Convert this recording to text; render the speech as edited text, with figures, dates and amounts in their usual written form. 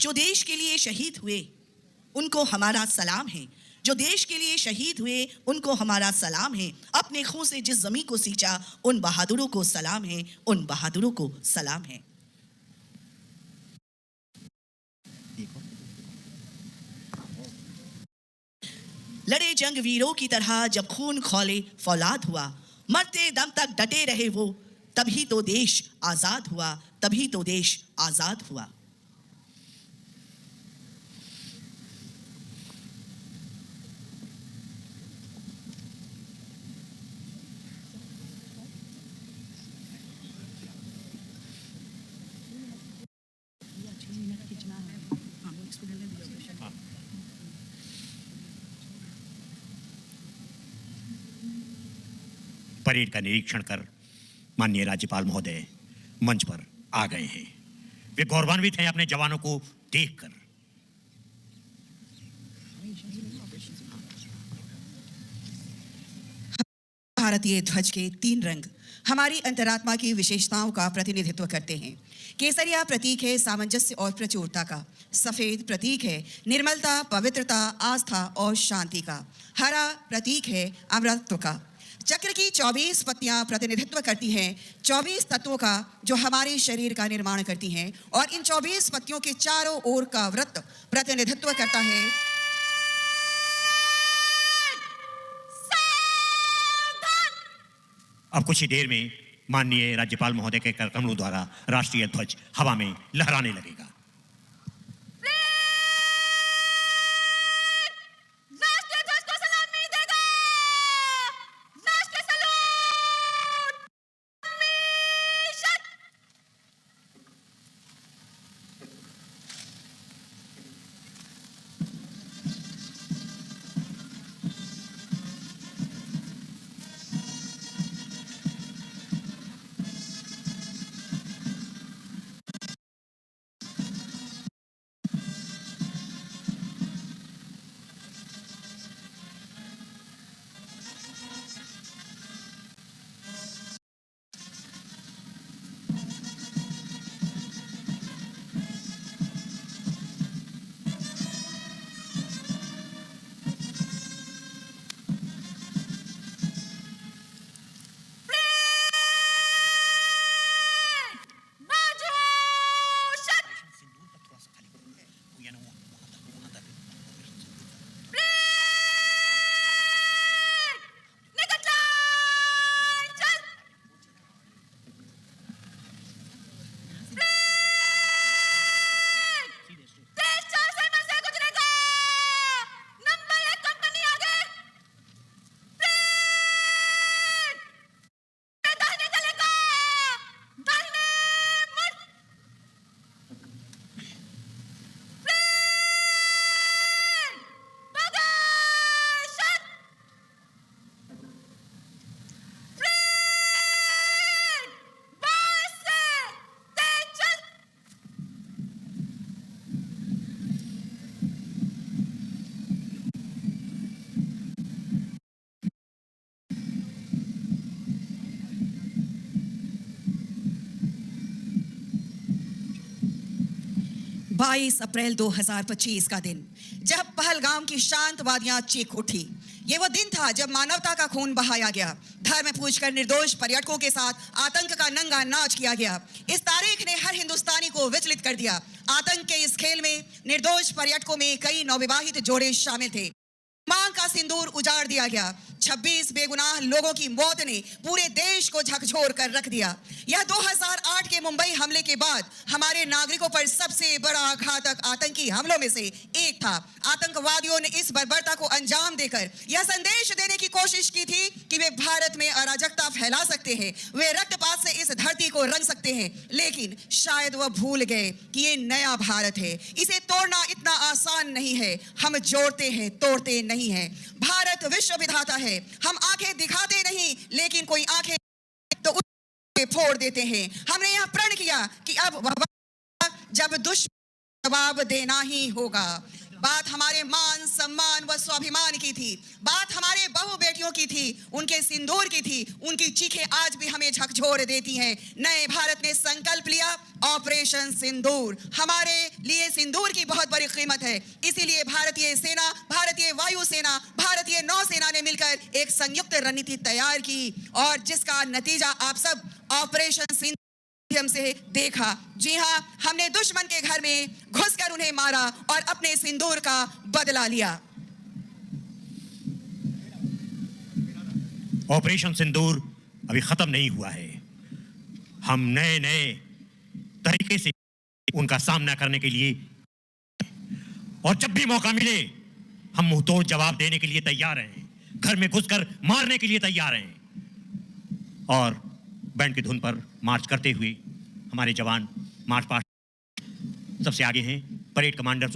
जो देश के लिए शहीद हुए उनको हमारा सलाम है। जो देश के लिए शहीद हुए उनको हमारा सलाम है। अपने खून से जिस ज़मीं को सींचा उन बहादुरों को सलाम है, उन बहादुरों को सलाम है। लड़े जंग वीरों की तरह जब खून खौले फौलाद हुआ, मरते दम तक डटे रहे वो, तभी तो देश आजाद हुआ, तभी तो देश आजाद हुआ। परेड का निरीक्षण कर माननीय राज्यपाल महोदय मंच पर आ गए हैं। वे गौरवान्वित हैं अपने जवानों को देखकर। भारतीय ध्वज के 3 रंग हमारी अंतरात्मा की विशेषताओं का प्रतिनिधित्व करते हैं। केसरिया प्रतीक है सामंजस्य और प्रचुरता का। सफेद प्रतीक है निर्मलता, पवित्रता, आस्था और शांति का। हरा प्रतीक है अमरत्व का। चक्र की 24 पत्तियां प्रतिनिधित्व करती हैं 24 तत्वों का जो हमारे शरीर का निर्माण करती हैं, और इन 24 पत्तियों के चारों ओर का वृत्त प्रतिनिधित्व करता है अब कुछ ही देर में माननीय राज्यपाल महोदय के करकमलों द्वारा राष्ट्रीय ध्वज हवा में लहराने लगेगा। बाईस अप्रैल 2025 का दिन, जब पहलगाम की शांत वादियां चीख उठी। ये वो दिन था जब मानवता का खून बहाया गया, धर्म पूछकर निर्दोष पर्यटकों के साथ आतंक का नंगा नाच किया गया। इस तारीख ने हर हिंदुस्तानी को विचलित कर दिया। आतंक के इस खेल में निर्दोष पर्यटकों में कई नवविवाहित जोड़े शामिल थे। मां का सिंदूर उजाड़ दिया गया। 26 बेगुनाह लोगों की मौत ने पूरे देश को झकझोर कर रख दिया। यह 2008 के मुंबई हमले के बाद हमारे नागरिकों पर सबसे बड़ा घातक आतंकी हमलों में से एक था। आतंकवादियों ने इस बर्बरता को अंजाम देकर यह संदेश देने की कोशिश की थी कि वे भारत में अराजकता फैला सकते हैं, वे रक्तपात से इस धरती को रंग सकते हैं। लेकिन शायद वह भूल गए कि ये नया भारत है, इसे तोड़ना इतना आसान नहीं है। हम जोड़ते हैं, तोड़ते नहीं है। भारत विश्व विधाता है। हम आंखें दिखाते नहीं, लेकिन कोई आंखें तो उसे फोड़ देते हैं। हमने यह प्रण किया कि अब जब दुश्मन जवाब देना ही होगा। बात हमारे मान सम्मान व स्वाभिमान की थी, बात हमारे बहू बेटियों की थी, उनके सिंदूर की थी। उनकी चीखें आज भी हमें झकझोर देती हैं। नए भारत ने संकल्प लिया ऑपरेशन सिंदूर। हमारे लिए सिंदूर की बहुत बड़ी कीमत है, इसीलिए भारतीय सेना, भारतीय वायुसेना, भारतीय नौसेना ने मिलकर एक संयुक्त रणनीति तैयार की और जिसका नतीजा आप सब ऑपरेशन सिंदूर से देखा। जी हां, हमने दुश्मन के घर में घुसकर उन्हें मारा और अपने सिंदूर का बदला लिया। ऑपरेशन सिंदूर अभी खत्म नहीं हुआ है। हम नए नए तरीके से उनका सामना करने के लिए और जब भी मौका मिले हम मुंहतोड़ जवाब देने के लिए तैयार हैं, घर में घुसकर मारने के लिए तैयार हैं। और बैंड की धुन पर मार्च करते हुए हमारे जवान मार्च पास्ट सबसे आगे हैं। Parade commander